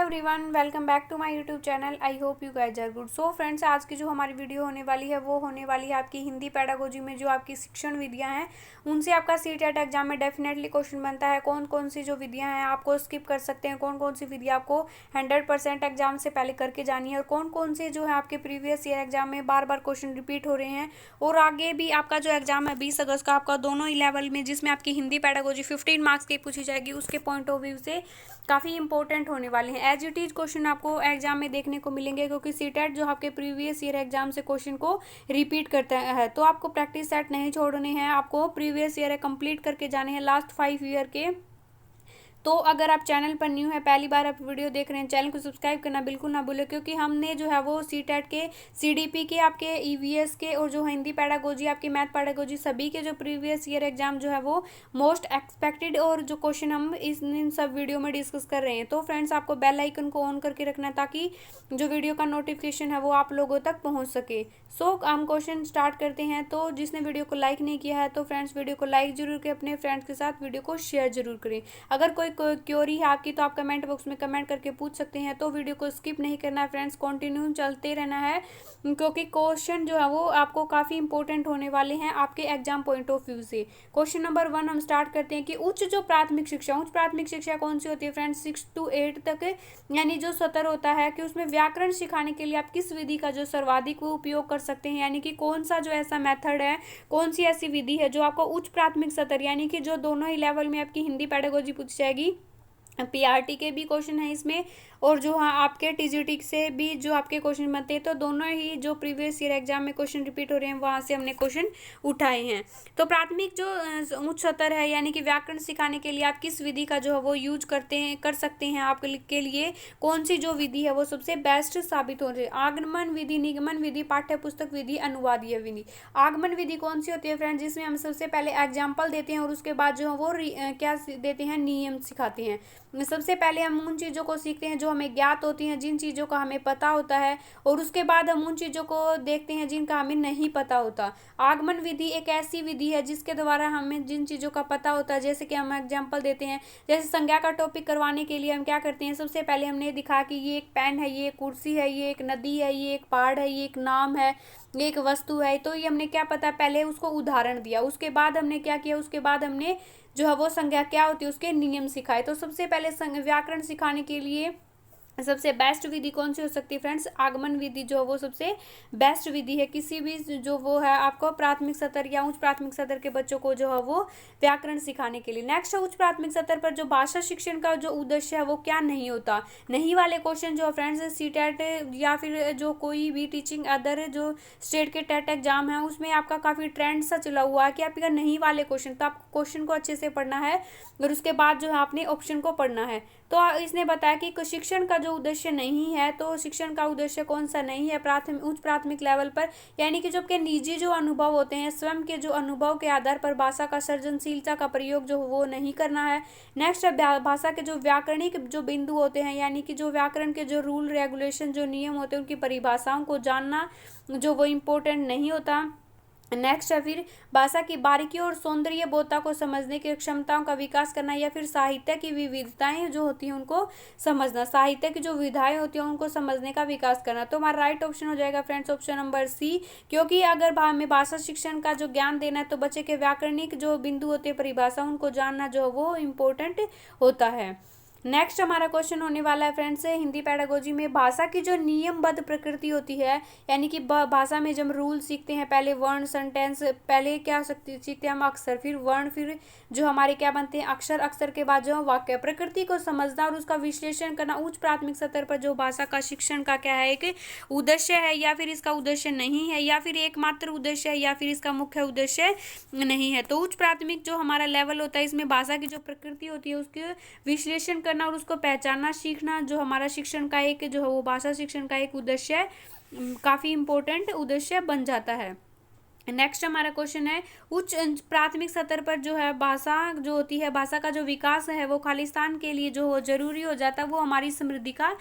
Everyone, welcome back to my YouTube channel. I hope you guys are good. So friends, आज की जो हमारी video होने वाली है वो होने वाली है आपकी हिंदी पेडागोजी में जो आपकी शिक्षण विधियां हैं उनसे आपका सीटेट एग्जाम में डेफिनेटली क्वेश्चन बनता है। कौन कौन सी जो विधियां हैं आपको स्किप कर सकते हैं, कौन कौन सी विधियां आपको 100% एग्जाम से पहले करके जानी है और कौन कौन से जो है आपके प्रीवियस ईयर एग्जाम में बार बार क्वेश्चन रिपीट हो रहे हैं। और आगे भी आपका जो एग्जाम है 20 अगस्त का आपका दोनों ही लेवल में, जिसमें आपकी हिंदी पेडागोजी 15 मार्क्स की पूछी जाएगी, उसके पॉइंट ऑफ व्यू से काफ़ी इंपॉर्टेंट होने वाले हैं। एज इट इज क्वेश्चन आपको एग्जाम में देखने को मिलेंगे, क्योंकि सीटेट जो आपके प्रीवियस ईयर एग्जाम से क्वेश्चन को रिपीट करता है। तो आपको प्रैक्टिस सेट नहीं छोड़ने हैं, आपको प्रीवियस ईयर कंप्लीट करके जाने हैं लास्ट 5 ईयर के। तो अगर आप चैनल पर न्यू है, पहली बार आप वीडियो देख रहे हैं, चैनल को सब्सक्राइब करना बिल्कुल ना भूलें, क्योंकि हमने जो है वो सीटेट के, सीडीपी के, आपके ईवीएस के और जो हिंदी पेडागोजी, आपकी मैथ पेडागोजी, सभी के जो प्रीवियस ईयर एग्जाम जो है वो मोस्ट एक्सपेक्टेड और जो क्वेश्चन हम इन सब वीडियो में डिस्कस कर रहे हैं। तो फ्रेंड्स, आपको बेल आइकन को ऑन करके रखना है ताकि जो वीडियो का नोटिफिकेशन है वो आप लोगों तक पहुँच सके। सो हम क्वेश्चन स्टार्ट करते हैं। तो जिसने वीडियो को लाइक नहीं किया है तो फ्रेंड्स वीडियो को लाइक जरूर करें, अपने फ्रेंड्स के साथ वीडियो को शेयर जरूर करें। अगर कोई क्योरी है आपकी तो आप कमेंट बॉक्स में कमेंट करके पूछ सकते हैं। तो वीडियो को स्किप नहीं करना है फ्रेंड्स, कंटिन्यू चलते रहना है, क्योंकि क्वेश्चन जो है वो आपको काफ़ी इंपॉर्टेंट होने वाले हैं आपके एग्जाम पॉइंट ऑफ व्यू से। क्वेश्चन नंबर 1 हम स्टार्ट करते हैं कि उच्च प्राथमिक शिक्षा कौन सी होती है फ्रेंड्स? 6 to 8 तक, यानी जो सत्र होता है कि उसमें व्याकरण सिखाने के लिए आप किस विधि का जो सर्वाधिक उपयोग कर सकते हैं, यानी कि कौन सा जो ऐसा मेथड है, कौन सी ऐसी विधि है जो आपको उच्च प्राथमिक सत्र, यानी कि जो दोनों ही लेवल में आपकी हिंदी पेडागोजी पूछी जाएगी। पीआरटी के भी क्वेश्चन है इसमें और जो हाँ आपके टीजीटी से भी जो आपके क्वेश्चन बनते हैं। तो दोनों ही जो प्रीवियस ईयर एग्जाम में क्वेश्चन रिपीट हो रहे हैं वहाँ से हमने क्वेश्चन उठाए हैं। तो प्राथमिक जो उच्च सत्र है, यानी कि व्याकरण सिखाने के लिए आप किस विधि का जो है वो यूज कर सकते हैं, आपके लिए कौन सी जो विधि है वो सबसे बेस्ट साबित हो रही है? आगमन विधि, निगमन विधि, पाठ्य पुस्तक विधि, अनुवादीय विधि। आगमन विधि कौन सी होती है फ्रेंड्स? जिसमें हम सबसे पहले एग्जाम्पल देते हैं और उसके बाद जो है वो क्या देते हैं, नियम सिखाते हैं। सबसे पहले हम उन चीज़ों को सीखते हैं जो हमें ज्ञात होती हैं, जिन चीज़ों का हमें पता होता है, और उसके बाद हम उन चीज़ों को देखते हैं जिनका हमें नहीं पता होता। आगमन विधि एक ऐसी विधि है जिसके द्वारा हमें जिन चीज़ों का पता होता है, जैसे कि हम एग्जाम्पल देते हैं, जैसे संज्ञा का टॉपिक करवाने के लिए हम क्या करते हैं, सबसे पहले हमने दिखा कि ये एक पेन है, ये एक कुर्सी है, ये एक नदी है, ये एक पहाड़ है, ये एक नाम है, ये एक वस्तु है। तो ये हमने क्या पता, पहले उसको उदाहरण दिया, उसके बाद हमने क्या किया, उसके बाद हमने जो है वो संज्ञा क्या होती है उसके नियम सिखाए। तो सबसे पहले व्याकरण सिखाने के लिए सबसे बेस्ट विधि कौन सी हो सकती है फ्रेंड्स? आगमन विधि जो है वो सबसे बेस्ट विधि है किसी भी जो वो है आपको प्राथमिक सत्र या उच्च प्राथमिक सत्र के बच्चों को जो है वो व्याकरण सिखाने के लिए। नेक्स्ट है उच्च प्राथमिक सत्र पर जो भाषा शिक्षण का जो उद्देश्य है वो क्या नहीं होता। नहीं वाले क्वेश्चन जो है फ्रेंड्स सीटेट या फिर जो कोई भी टीचिंग अदर जो स्टेट के टेट एग्जाम है उसमें आपका काफ़ी ट्रेंड सा चला हुआ है कि आपका नहीं वाले क्वेश्चन, तो आपको क्वेश्चन को अच्छे से पढ़ना है और उसके बाद जो है आपने ऑप्शन को पढ़ना है। तो इसने बताया कि शिक्षण का जो उद्देश्य नहीं है, तो शिक्षण का उद्देश्य कौन सा नहीं है उच्च प्राथमिक लेवल पर, यानी कि जो आपके निजी जो अनुभव होते हैं, स्वयं के जो अनुभव के आधार पर भाषा का सृजनशीलता का प्रयोग जो वो नहीं करना है। नेक्स्ट है भाषा के जो व्याकरणिक जो बिंदु होते हैं, यानी कि जो व्याकरण के जो रूल रेगुलेशन जो नियम होते हैं उनकी परिभाषाओं को जानना जो वो इम्पोर्टेंट नहीं होता। नेक्स्ट है फिर भाषा की बारीकी और सौंदर्य बोधता को समझने की क्षमताओं का विकास करना, या फिर साहित्य की विविधताएं जो होती हैं उनको समझना, साहित्य की जो विधाएं होती हैं उनको समझने का विकास करना। तो हमारा राइट ऑप्शन हो जाएगा फ्रेंड्स ऑप्शन नंबर सी, क्योंकि अगर हमें भाषा शिक्षण का जो ज्ञान देना है तो बच्चे के व्याकरणिक जो बिंदु होते हैं, परिभाषा, उनको जानना जो वो इम्पोर्टेंट होता है। नेक्स्ट हमारा क्वेश्चन होने वाला है फ्रेंड्स हिंदी पेडागोजी में भाषा की जो नियमबद्ध प्रकृति होती है, यानी कि भाषा में जब रूल सीखते हैं, पहले वर्ण, सेंटेंस, पहले क्या सीखते हैं हम अक्षर, फिर वर्ण, फिर जो हमारे क्या बनते हैं अक्षर, अक्षर के बाद जो वाक्य, प्रकृति को समझना और उसका विश्लेषण करना उच्च प्राथमिक स्तर पर जो भाषा का शिक्षण का क्या है एक उद्देश्य है, या फिर इसका उद्देश्य नहीं है, या फिर एकमात्र उद्देश्य है, या फिर इसका मुख्य उद्देश्य नहीं है। तो उच्च प्राथमिक जो हमारा लेवल होता है इसमें भाषा की जो प्रकृति होती है उसके विश्लेषण करना और उसको पहचानना सीखना जो हमारा शिक्षण का एक जो है वो भाषा शिक्षण का एक उद्देश्य काफ़ी इम्पोर्टेंट उद्देश्य बन जाता है। नेक्स्ट हमारा क्वेश्चन है उच्च प्राथमिक स्तर पर जो है भाषा जो होती है, भाषा का जो विकास है वो खालिस्तान के लिए जो जरूरी हो जाता है, वो हमारी समृद्धि का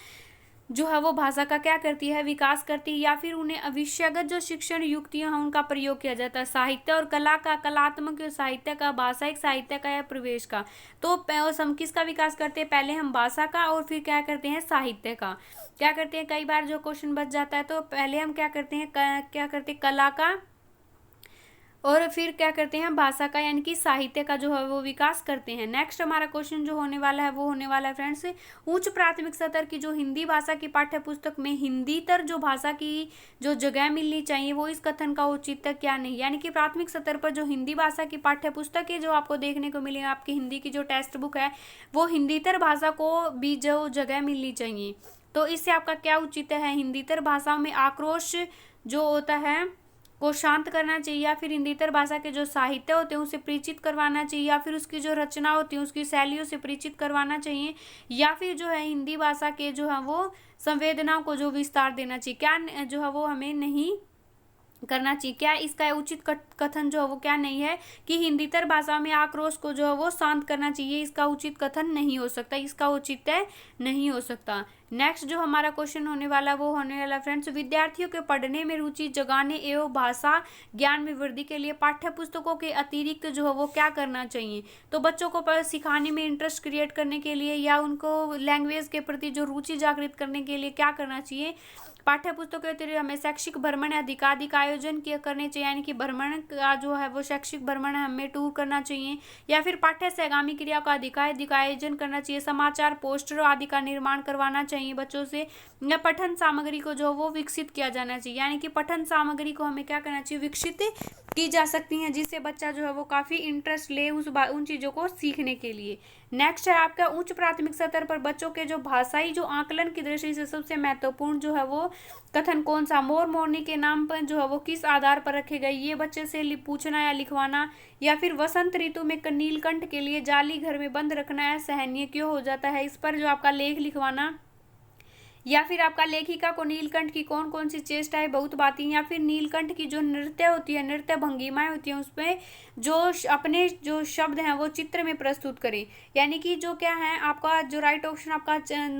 जो है वो भाषा का क्या करती है, विकास करती है, या फिर उन्हें विषयगत जो शिक्षण युक्तियां हैं उनका प्रयोग किया जाता है। साहित्य और कला का, कलात्मक साहित्य का, भाषाई साहित्य का या प्रवेश का। तो हम किसका विकास करते हैं, पहले हम भाषा का और फिर क्या करते हैं, साहित्य का। क्या करते हैं, कई बार जो क्वेश्चन बच जाता है तो पहले हम क्या करते हैं, कला का और फिर क्या करते हैं, भाषा का यानी कि साहित्य का जो है वो विकास करते हैं। नेक्स्ट हमारा क्वेश्चन जो होने वाला है वो होने वाला है फ्रेंड्स, उच्च प्राथमिक स्तर की जो हिंदी भाषा की पाठ्य पुस्तक में हिंदीतर जो भाषा की जो जगह मिलनी चाहिए वो इस कथन का औचित्य क्या नहीं। यानी कि प्राथमिक स्तर पर जो हिंदी भाषा की पाठ्य पुस्तक है जो आपको देखने को मिलेगी, आपकी हिंदी की जो टेक्स्ट बुक है वो हिंदीतर भाषा को भी जो जगह मिलनी चाहिए। तो इससे आपका क्या औचित्य है, हिंदीतर भाषाओं में आक्रोश जो होता है को शांत करना चाहिए, या फिर हिंदीतर भाषा के जो साहित्य होते हैं उसे परिचित करवाना चाहिए, या फिर उसकी जो रचना होती है उसकी शैलियों से परिचित करवाना चाहिए, या फिर जो है हिंदी भाषा के जो है वो संवेदनाओं को जो विस्तार देना चाहिए, क्या जो है वो हमें नहीं करना चाहिए। क्या इसका उचित कथन जो है वो क्या नहीं है कि हिंदीतर भाषा में आक्रोश को जो है वो शांत करना चाहिए, इसका उचित कथन नहीं हो सकता, इसका औचित्य नहीं हो सकता। नेक्स्ट जो हमारा क्वेश्चन होने वाला वो होने वाला फ्रेंड्स, विद्यार्थियों के पढ़ने में रुचि जगाने एवं भाषा ज्ञान में वृद्धि के लिए पाठ्य पुस्तकों के अतिरिक्त जो है वो क्या करना चाहिए। तो बच्चों को सिखाने में इंटरेस्ट क्रिएट करने के लिए या उनको लैंग्वेज के प्रति जो रुचि जागृत करने के लिए क्या करना चाहिए, पाठ्य पुस्तकों के अतिरिक्त हमें शैक्षिक भ्रमण अधिकाधिक आयोजन किया करने चाहिए, यानी कि भ्रमण का जो है वो शैक्षिक भ्रमण हमें टूर करना चाहिए, या फिर पाठ्य सहगामी क्रिया का अधिकाधिक आयोजन करना चाहिए, समाचार पोस्टर आदि का निर्माण करवाना चाहिए बच्चों से, या पठन सामग्री को जो वो विकसित किया जाना चाहिए। यानी कि पठन सामग्री को हमें क्या करना चाहिए, विकसित की जा सकती हैं, जिससे बच्चा जो है वो काफ़ी इंटरेस्ट ले उन चीज़ों को सीखने के लिए। नेक्स्ट है आपका उच्च प्राथमिक स्तर पर बच्चों के जो भाषाई जो आकलन की दृष्टि से सबसे महत्वपूर्ण जो है वो कथन कौन सा, मोर मोरनी के नाम पर जो है वो किस आधार पर रखे गए, ये बच्चे से पूछना या लिखवाना, या फिर वसंत ऋतु में नीलकंठ के लिए जाली घर में बंद रखना असहनीय क्यों हो जाता है, इस पर जो आपका लेख लिखवाना, या फिर आपका लेखिका को नीलकंठ की कौन कौन सी चेष्टाएं बहुत बाती, या फिर नीलकंठ की जो नृत्य होती है, नृत्य भंगिमाएं होती हैं उसमें जो अपने जो शब्द हैं वो चित्र में प्रस्तुत करें। यानी कि जो क्या है आपका जो राइट ऑप्शन आपका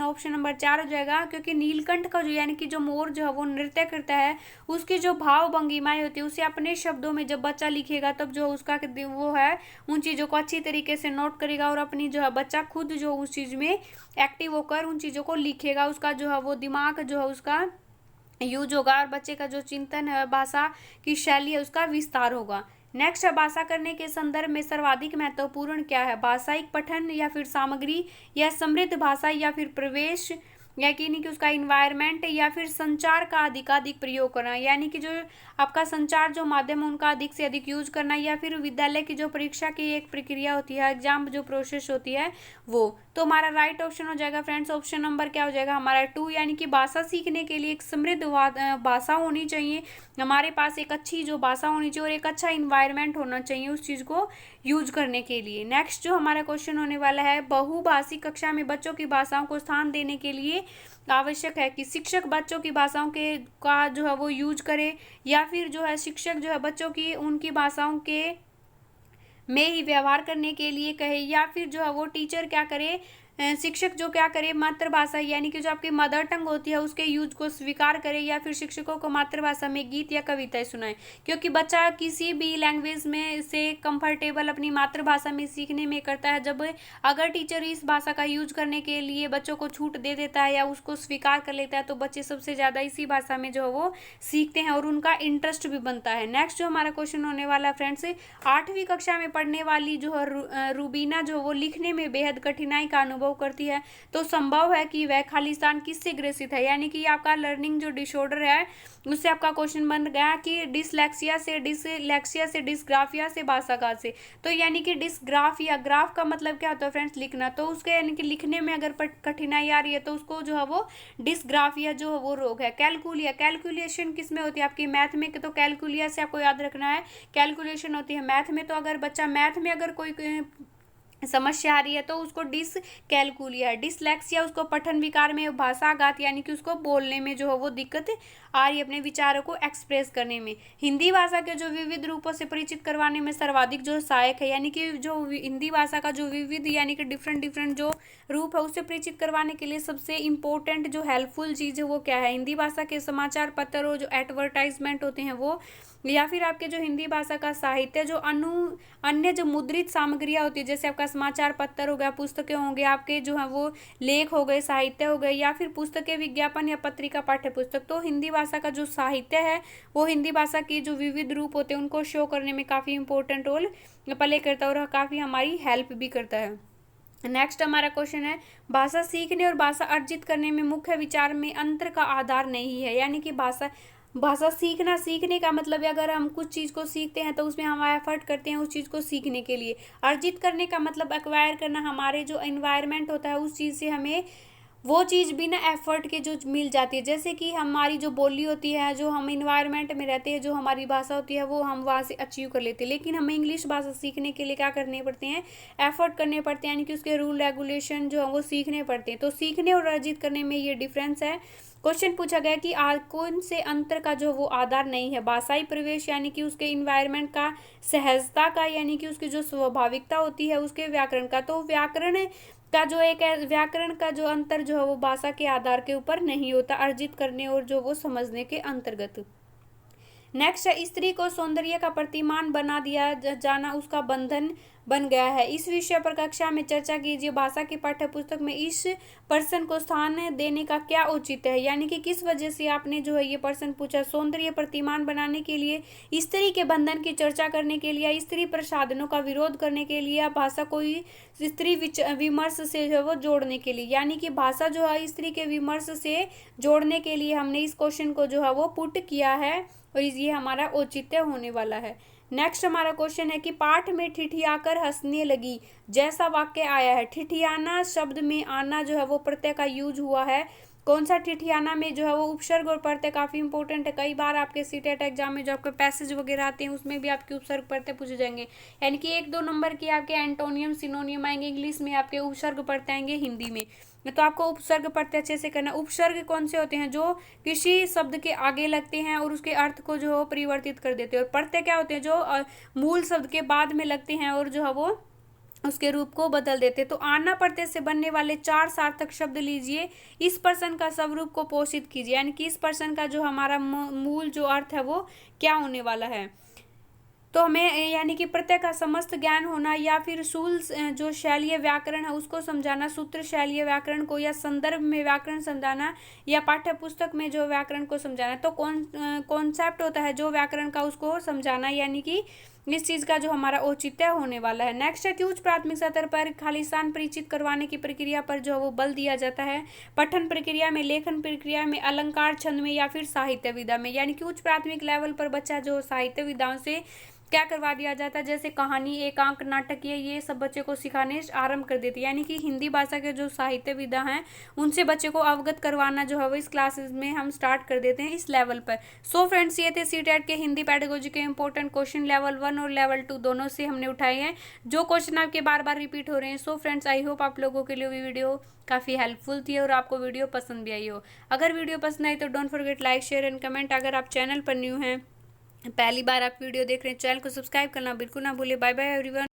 ऑप्शन नंबर 4 हो जाएगा, क्योंकि नीलकंठ का जो यानी कि जो मोर जो है वो नृत्य करता है उसकी जो भाव भंगिमाएं होती है उसे अपने शब्दों में जब बच्चा लिखेगा तब जो उसका वो है उन चीज़ों को अच्छी तरीके से नोट करेगा, और अपनी जो है बच्चा खुद जो उस चीज़ में एक्टिव होकर उन चीज़ों को लिखेगा, उसका जो है वो दिमाग जो है उसका यूज होगा, और बच्चे का जो चिंतन है भाषा की शैली है उसका विस्तार होगा। नेक्स्ट है भाषा करने के संदर्भ में सर्वाधिक महत्वपूर्ण क्या है, भाषाई पठन या फिर सामग्री, या समृद्ध भाषा, या फिर प्रवेश, यानी कि उसका इन्वायरमेंट, या फिर संचार का अधिकाधिक प्रयोग करना, यानी कि जो आपका संचार जो माध्यम है उनका अधिक से अधिक यूज करना, या फिर विद्यालय की जो परीक्षा की एक प्रक्रिया होती है, एग्जाम जो प्रोसेस होती है वो। तो हमारा राइट ऑप्शन हो जाएगा फ्रेंड्स ऑप्शन नंबर क्या हो जाएगा हमारा 2, यानी कि भाषा सीखने के लिए एक समृद्ध भाषा होनी चाहिए, हमारे पास एक अच्छी जो भाषा होनी चाहिए और एक अच्छा इन्वायरमेंट होना चाहिए उस चीज़ को यूज करने के लिए। नेक्स्ट जो हमारा क्वेश्चन होने वाला है, बहुभाषी कक्षा में बच्चों की भाषाओं को स्थान देने के लिए आवश्यक है कि शिक्षक बच्चों की भाषाओं के का जो है वो यूज करे, या फिर जो है शिक्षक जो है बच्चों की उनकी भाषाओं के में ही व्यवहार करने के लिए कहे, या फिर जो है वो टीचर क्या करे, शिक्षक जो क्या करे मातृभाषा यानी कि जो आपकी मदर टंग होती है उसके यूज को स्वीकार करे, या फिर शिक्षकों को मातृभाषा में गीत या कविताएं सुनाए, क्योंकि बच्चा किसी भी लैंग्वेज में से कंफर्टेबल अपनी मातृभाषा में सीखने में करता है। जब अगर टीचर इस भाषा का यूज करने के लिए बच्चों को छूट दे देता है या उसको स्वीकार कर लेता है तो बच्चे सबसे ज़्यादा इसी भाषा में जो है वो सीखते हैं और उनका इंटरेस्ट भी बनता है। नेक्स्ट जो हमारा क्वेश्चन होने वाला है फ्रेंड्स, 8वीं कक्षा में पढ़ने वाली जो है रूबीना जो वो लिखने में बेहद कठिनाई का अनुभव करती है, तो संभव है कि वह खालिस्तान किससे ग्रसित है, यानी कि आपका लर्निंग जो डिसऑर्डर है उससे आपका क्वेश्चन बन गया कि डिसलेक्सिया से डिसग्राफिया से भाषाघात से। तो यानी कि डिसग्राफिया, ग्राफ का मतलब क्या होता है फ्रेंड्स लिखना, तो उसके यानी कि लिखने में अगर कठिनाई आ रही है तो उसको जो है वो डिसग्राफिया जो है वो रोग है। कैलकुलेशन किस में होती है आपकी मैथ में, तो कैलकुलिया से आपको याद रखना है कैलकुलेशन होती है मैथ में। तो अगर बच्चा मैथ में अगर कोई समस्या आ रही है तो उसको डिसकैलकुलिया है। डिसलेक्सिया उसको पठन विकार में, भाषाघात यानी कि उसको बोलने में जो है वो दिक्कत आ रही है, अपने विचारों को एक्सप्रेस करने में। हिंदी भाषा के जो विविध रूपों से परिचित करवाने में सर्वाधिक जो सहायक है, यानी कि जो हिंदी भाषा का जो विविध यानी कि डिफरेंट जो रूप है उससे परिचित करवाने के लिए सबसे इम्पोर्टेंट जो हेल्पफुल चीज़ है वो क्या है? हिंदी भाषा के समाचार पत्र और जो एडवर्टाइजमेंट होते हैं वो, या फिर आपके जो हिंदी भाषा का साहित्य, जो अन्य जो मुद्रित सामग्रियाँ होती है, जैसे आपका समाचार पत्र हो गया, पुस्तकें होंगे, आपके जो है वो लेख हो गए, साहित्य हो गए, या फिर पुस्तकें, विज्ञापन या पत्रिका, पाठ्य पुस्तक। तो हिंदी भाषा का जो साहित्य है वो हिंदी भाषा की जो विविध रूप होते हैं उनको शो करने में काफ़ी इंपॉर्टेंट रोल प्ले करता है और काफ़ी हमारी हेल्प भी करता है। नेक्स्ट हमारा क्वेश्चन है, भाषा सीखने और भाषा अर्जित करने में मुख्य विचार में अंतर का आधार नहीं है। यानी कि भाषा सीखने का मतलब है अगर हम कुछ चीज़ को सीखते हैं तो उसमें हम एफर्ट करते हैं उस चीज़ को सीखने के लिए। अर्जित करने का मतलब एक्वायर करना, हमारे जो एनवायरनमेंट होता है उस चीज़ से हमें वो चीज़ बिना एफर्ट के जो मिल जाती है। जैसे कि हमारी जो बोली होती है, जो हम इन्वायरमेंट में रहते हैं, जो हमारी भाषा होती है वो हम वहाँ से अचीव कर लेते हैं। लेकिन हमें इंग्लिश भाषा सीखने के लिए क्या करने पड़ते हैं? एफर्ट करने पड़ते हैं, यानी कि उसके रूल रेगुलेशन जो है वो सीखने पड़ते हैं। तो सीखने और अर्जित करने में ये डिफरेंस है। क्वेश्चन पूछा गया कि कौन से अंतर का जो वो आधार नहीं है? भाषाई प्रवेश यानी कि उसके इन्वायरमेंट का, सहजता का यानी कि उसकी जो स्वाभाविकता होती है, उसके व्याकरण का। तो व्याकरण का जो एक व्याकरण का जो अंतर जो है वो भाषा के आधार के ऊपर नहीं होता, अर्जित करने और जो वो समझने के अंतर्गत। नेक्स्ट है, स्त्री को सौंदर्य का प्रतिमान बना दिया जाना उसका बंधन बन गया है। इस विषय पर कक्षा में चर्चा कीजिए। भाषा की पाठ्य पुस्तक में इस प्रश्न को स्थान देने का क्या औचित्य है? यानी कि किस वजह से आपने जो है ये प्रश्न पूछा? सौंदर्य प्रतिमान बनाने के लिए, स्त्री के बंधन की चर्चा करने के लिए, स्त्री प्रसाधनों का विरोध करने के लिए, या भाषा को स्त्री विमर्श से जो है वो जोड़ने के लिए। यानी कि भाषा जो है स्त्री के विमर्श से जोड़ने के लिए हमने इस क्वेश्चन को जो है वो पुट किया है और ये हमारा औचित्य होने वाला है। नेक्स्ट हमारा क्वेश्चन है कि पाठ में ठिठियाकर हंसने लगी जैसा वाक्य आया है। ठिठियाना शब्द में आना जो है वो प्रत्यय का यूज हुआ है। कौन सा? ठिठियाना में जो है वो उपसर्ग और प्रत्यय काफ़ी इंपॉर्टेंट है। कई बार आपके सीटेट एग्जाम में जो आपके पैसेज वगैरह आते हैं उसमें भी आपके उपसर्ग प्रत्यय पूछे जाएंगे। यानी कि 1-2 नंबर के आपके एंटोनियम सिनोनियम आएंगे इंग्लिश में, आपके उपसर्ग प्रत्यय आएंगे हिंदी में। तो आपको उपसर्ग प्रत्यय अच्छे से करना। उपसर्ग कौन से होते हैं? जो किसी शब्द के आगे लगते हैं और उसके अर्थ को जो है परिवर्तित कर देते हैं। और प्रत्यय क्या होते हैं? जो मूल शब्द के बाद में लगते हैं और जो है वो उसके रूप को बदल देते। तो आना प्रत्यय से बनने वाले 4 सार्थक शब्द लीजिए, इस प्रश्न का स्वरूप को पोषित कीजिए। यानी कि इस प्रश्न का जो हमारा मूल जो अर्थ है वो क्या होने वाला है? तो हमें यानी कि प्रत्यय का समस्त ज्ञान होना, या फिर शूल जो शैलीय व्याकरण है उसको समझाना, सूत्र शैलीय व्याकरण को, या संदर्भ में व्याकरण समझाना, या पाठ्य पुस्तक में जो व्याकरण को समझाना। तो कॉन्सेप्ट होता है जो व्याकरण का उसको समझाना, यानी कि इस चीज़ का जो हमारा औचित्य होने वाला है। नेक्स्ट है कि उच्च प्राथमिक स्तर पर खालिस्तान परिचित करवाने की प्रक्रिया पर जो है वो बल दिया जाता है। पठन प्रक्रिया में, लेखन प्रक्रिया में, अलंकार छंद में, या फिर साहित्य विधा में। यानी कि उच्च प्राथमिक लेवल पर बच्चा जो साहित्य विधाओं से क्या करवा दिया जाता है? जैसे कहानी, एकांक, नाटक, ये सब बच्चे को सिखाने आरंभ कर देती है। यानी कि हिंदी भाषा के जो साहित्य विधा हैं उनसे बच्चे को अवगत करवाना जो है वो इस क्लासेस में हम स्टार्ट कर देते हैं इस लेवल पर। सो फ्रेंड्स, ये थे सीटेट के हिंदी पेडागोजी के इंपॉर्टेंट क्वेश्चन लेवल 1 और लेवल 2 दोनों से हमने उठाए हैं, जो क्वेश्चन आपके बार बार रिपीट हो रहे हैं। सो फ्रेंड्स, आई होप आप लोगों के लिए वीडियो काफ़ी हेल्पफुल थी और आपको वीडियो पसंद भी आई हो। अगर वीडियो पसंद आई तो don't forget like, share and comment. अगर आप चैनल पर न्यू हैं, पहली बार आप वीडियो देख रहे हैं, चैनल को सब्सक्राइब करना बिल्कुल ना भूलें। Bye bye everyone.